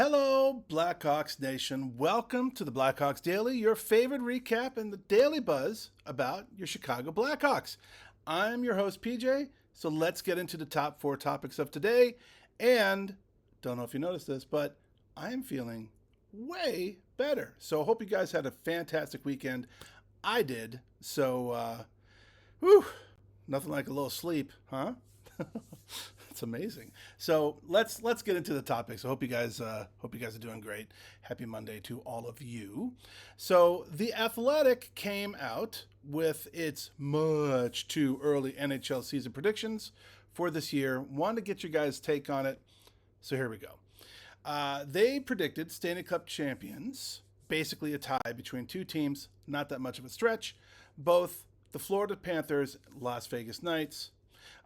Hello, Blackhawks Nation. Welcome to the Blackhawks Daily, your favorite recap and the daily buzz about your Chicago Blackhawks. I'm your host, PJ, so let's get into the top four topics of today. And don't know if you noticed this, but I am feeling way better. So I hope you guys had a fantastic weekend. I did. So, nothing like a little sleep, huh? It's amazing. So let's get into the topics. I hope you guys are doing great. Happy Monday to all of you. So The Athletic came out with its much too early NHL season predictions for this year. Wanted to get your guys' take on it. So here we go. They predicted Stanley Cup champions, basically a tie between two teams, not that much of a stretch. Both the Florida Panthers, Las Vegas Knights,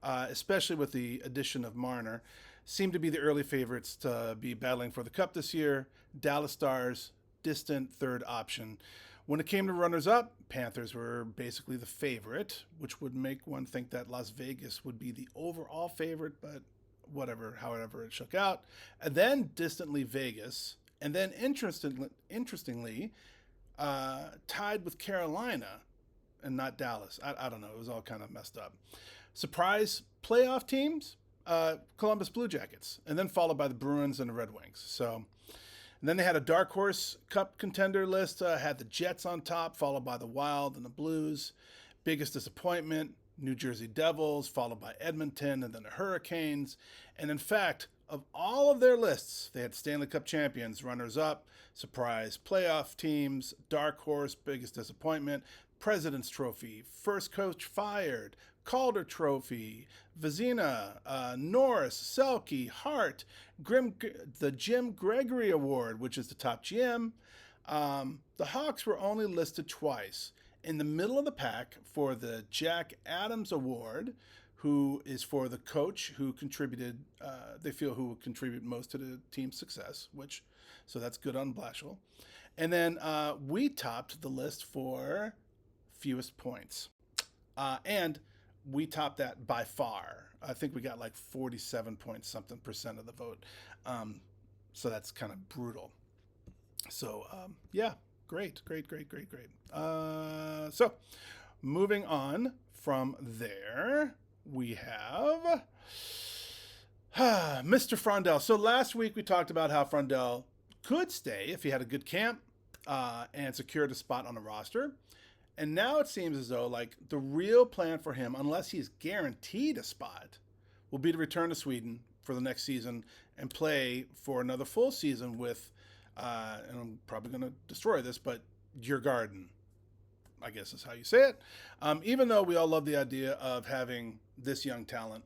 especially with the addition of Marner, seem to be the early favorites to be battling for the Cup this year. Dallas Stars, distant third option. When it came to runners-up, Panthers were basically the favorite, which would make one think that Las Vegas would be the overall favorite, but however it shook out. And then distantly Vegas, and then interestingly, tied with Carolina and not Dallas. I don't know. It was all kind of messed up. Surprise playoff teams, Columbus Blue Jackets, and then followed by the Bruins and the Red Wings. So, and then they had a dark horse cup contender list, had the Jets on top, followed by the Wild and the Blues. Biggest disappointment, New Jersey Devils, followed by Edmonton and then the Hurricanes. And in fact, of all of their lists, they had Stanley Cup champions, runners-up, surprise playoff teams, dark horse, biggest disappointment, President's Trophy, first coach fired, Calder Trophy, Vezina, Norris, Selke, Hart, the Jim Gregory Award, which is the top GM. The Hawks were only listed twice. In the middle of the pack for the Jack Adams Award, who is for the coach who contributed, they feel who will contribute most to the team's success, so that's good on Blashill. And then we topped the list for fewest points. And we topped that by far. I think we got like 47 point something percent of the vote. So that's kind of brutal. So, yeah, great. So moving on from there, we have Mr. Fondells. So last week we talked about how Fondells could stay if he had a good camp and secured a spot on the roster. And now it seems as though like the real plan for him, unless he's guaranteed a spot, will be to return to Sweden for the next season and play for another full season with, and I'm probably going to destroy this, but Djurgården, I guess is how you say it. Even though we all love the idea of having this young talent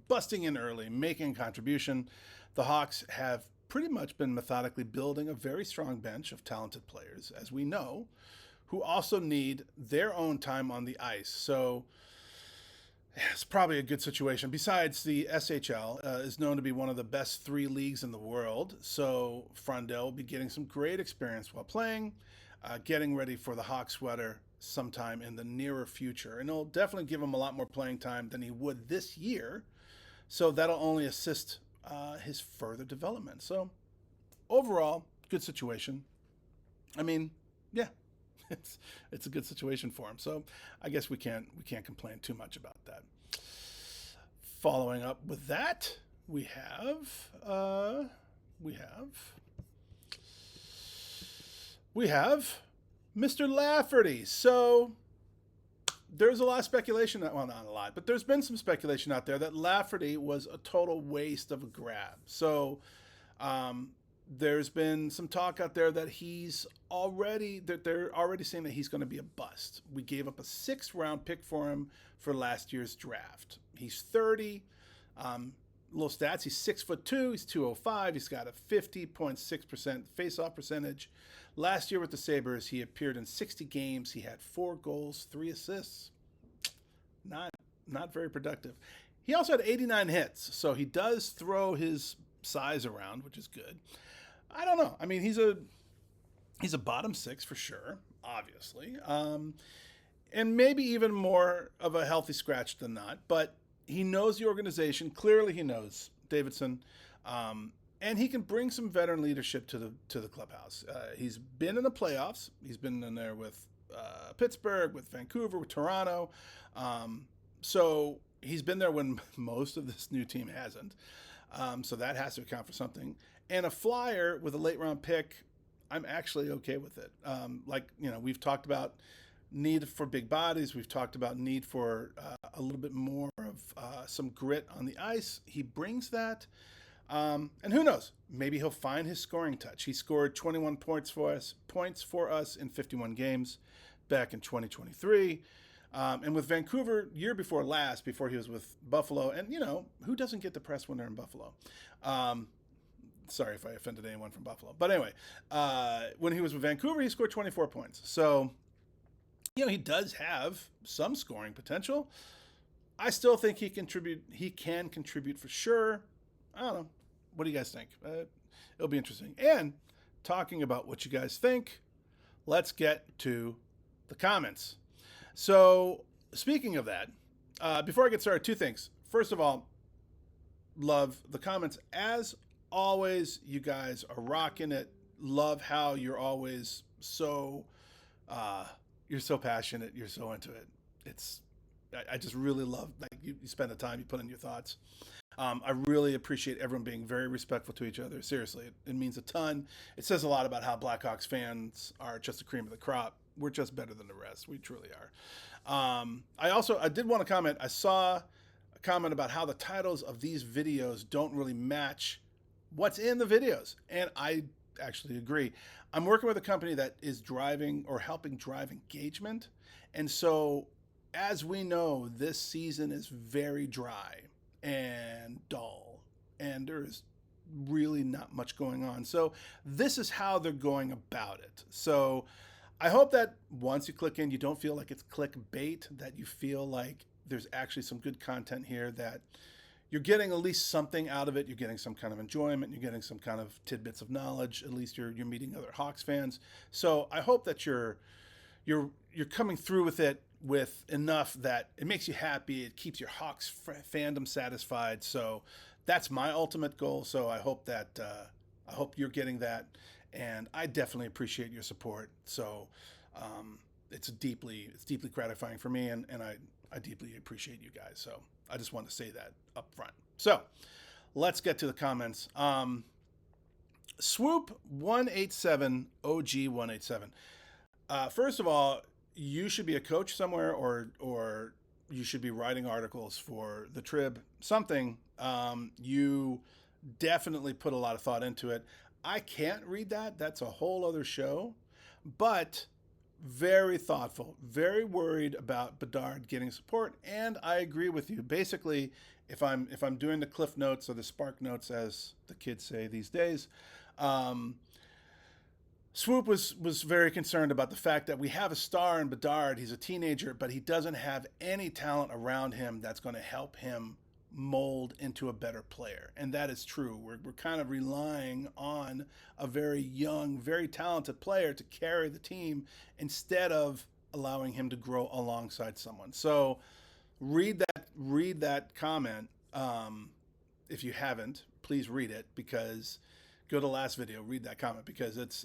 busting in early, making a contribution, the Hawks have pretty much been methodically building a very strong bench of talented players, as we know, who also need their own time on the ice. So it's probably a good situation. Besides, the SHL is known to be one of the best three leagues in the world. So Fondells will be getting some great experience while playing, getting ready for the Hawk sweater sometime in the nearer future. And it'll definitely give him a lot more playing time than he would this year. So that'll only assist his further development. So overall, good situation. I mean, yeah. It's a good situation for him. So I guess we can't complain too much about that. Following up with that, we have Mr. Laferty. So there's a lot of speculation, well, not a lot, but there's been some speculation out there that Laferty was a total waste of a grab. So there's been some talk out there that they're already saying that he's going to be a bust. We gave up a 6th round pick for him for last year's draft. He's 30. Little stats. He's 6'2". He's 205. He's got a 50.6% faceoff percentage. Last year with the Sabres, he appeared in 60 games. He had 4 goals, 3 assists. Not very productive. He also had 89 hits, so he does throw his size around, which is good. I don't know. I mean, he's a bottom 6 for sure, obviously. And maybe even more of a healthy scratch than not. But he knows the organization. Clearly he knows Davidson. and he can bring some veteran leadership to the clubhouse. He's been in the playoffs. He's been in there with Pittsburgh, with Vancouver, with Toronto. So he's been there when most of this new team hasn't. So that has to account for something. And a flyer with a late round pick, I'm actually okay with it. We've talked about need for big bodies. We've talked about need for a little bit more of some grit on the ice. He brings that. And who knows? Maybe he'll find his scoring touch. He scored 21 points for us in 51 games back in 2023. And with Vancouver, year before last, before he was with Buffalo, and who doesn't get depressed when they're in Buffalo? Sorry if I offended anyone from Buffalo. But anyway, when he was with Vancouver, he scored 24 points. So, he does have some scoring potential. I still think he can contribute for sure. I don't know. What do you guys think? It'll be interesting. And talking about what you guys think, let's get to the comments. So, speaking of that, before I get started, two things. First of all, love the comments. As always, you guys are rocking it. Love how you're always so, you're so passionate. You're so into it. I just really love, you spend the time, you put in your thoughts. I really appreciate everyone being very respectful to each other. Seriously, it means a ton. It says a lot about how Blackhawks fans are just the cream of the crop. We're just better than the rest. We truly are. I did want to comment. I saw a comment about how the titles of these videos don't really match what's in the videos. And I actually agree. I'm working with a company that is driving or helping drive engagement. And so, as we know, this season is very dry and dull, and there's really not much going on. So this is how they're going about it. So I hope that once you click in, you don't feel like it's clickbait, that you feel like there's actually some good content here, that you're getting at least something out of it. You're getting some kind of enjoyment. You're getting some kind of tidbits of knowledge. At least you're meeting other Hawks fans. So I hope that you're coming through with it with enough that it makes you happy. It keeps your Hawks fandom satisfied. So that's my ultimate goal. So I hope that I hope you're getting that, and I definitely appreciate your support. So it's deeply gratifying for me, and I deeply appreciate you guys. So I just want to say that up front. So let's get to the comments. Swoop 187 OG 187. First of all, you should be a coach somewhere, or you should be writing articles for the Trib, something. You definitely put a lot of thought into it. I can't read that. That's a whole other show, but very thoughtful, very worried about Bedard getting support. And I agree with you. Basically, if I'm doing the cliff notes or the spark notes, as the kids say these days, Swoop was very concerned about the fact that we have a star in Bedard. He's a teenager, but he doesn't have any talent around him that's going to help him mold into a better player. And that is true. We're kind of relying on a very young, very talented player to carry the team instead of allowing him to grow alongside someone. So read that comment. If you haven't, please read it, because go to the last video, read that comment, because it's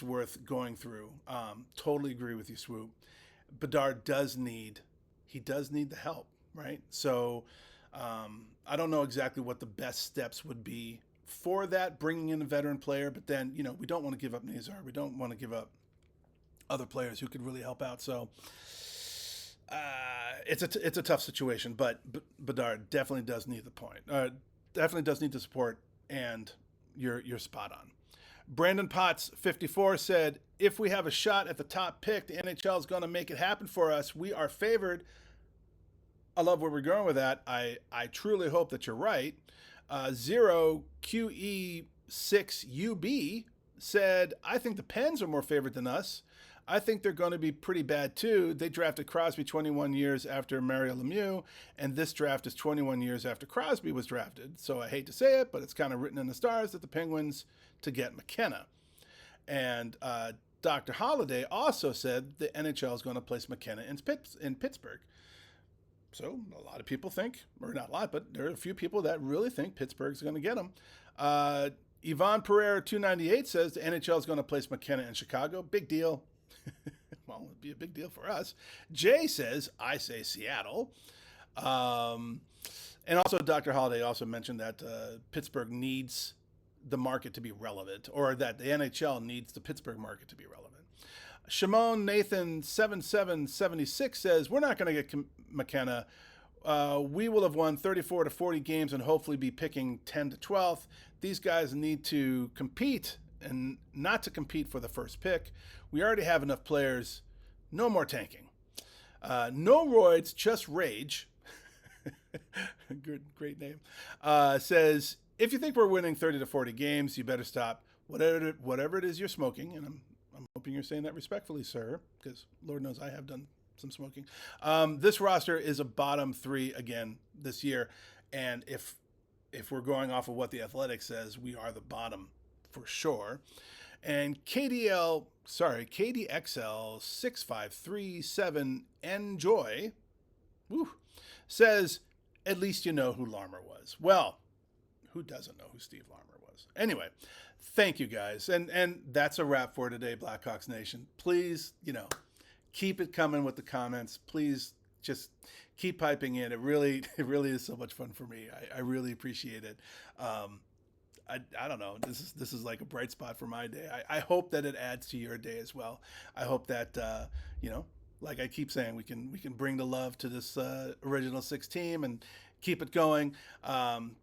worth going through. Totally agree with you, Swoop. Bedard does need the help, right? So I don't know exactly what the best steps would be for that, bringing in a veteran player, but then, we don't want to give up Nazar. We don't want to give up other players who could really help out. So it's a tough situation, but Bedard definitely does need definitely does need the support, and you're spot on. Brandon Potts 54 said, if we have a shot at the top pick, the NHL is going to make it happen for us. We are favored. I love where we're going with that. I truly hope that you're right. 0QE6UB said, I think the Pens are more favored than us. I think they're going to be pretty bad too. They drafted Crosby 21 years after Mario Lemieux, and this draft is 21 years after Crosby was drafted. So I hate to say it, but it's kind of written in the stars that the Penguins to get McKenna. And Dr. Holliday also said the NHL is going to place McKenna in Pittsburgh. So a lot of people think, or not a lot, but there are a few people that really think Pittsburgh's going to get him. Yvonne Pereira 298 says the NHL is going to place McKenna in Chicago. Big deal. Well, it'd be a big deal for us. Jay says, I say Seattle. And also Dr. Holliday also mentioned that Pittsburgh needs the market to be relevant, or that the NHL needs the Pittsburgh market to be relevant. Shimon Nathan 7776 says, we're not going to get McKenna. We will have won 34 to 40 games and hopefully be picking 10 to 12th. These guys need to compete and not to compete for the first pick. We already have enough players. No more tanking. No roids, just rage. Great name. Says, if you think we're winning 30 to 40 games, you better stop whatever it is you're smoking. And I'm hoping you're saying that respectfully, sir, because Lord knows I have done some smoking. This roster is a bottom 3 again this year. And if we're going off of what the Athletic says, we are the bottom for sure. And KDXL 6537 Enjoy says, at least you know who Larmer was. Well, who doesn't know who Steve Larmer was? Anyway, thank you guys. And that's a wrap for today, Blackhawks Nation. Please, keep it coming with the comments. Please just keep piping in. It really is so much fun for me. I really appreciate it. I don't know. This is like a bright spot for my day. I hope that it adds to your day as well. I hope that like I keep saying, we can bring the love to this original 6 team and keep it going.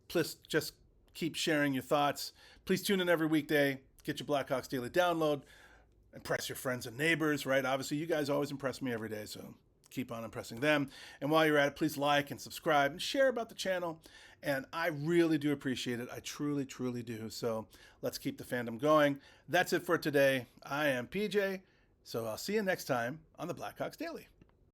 Please just keep sharing your thoughts. Please tune in every weekday. Get your Blackhawks Daily download. Impress your friends and neighbors, right? Obviously, you guys always impress me every day, so keep on impressing them. And while you're at it, please like and subscribe and share about the channel. And I really do appreciate it. I truly, truly do. So let's keep the fandom going. That's it for today. I am PJ. So I'll see you next time on the Blackhawks Daily.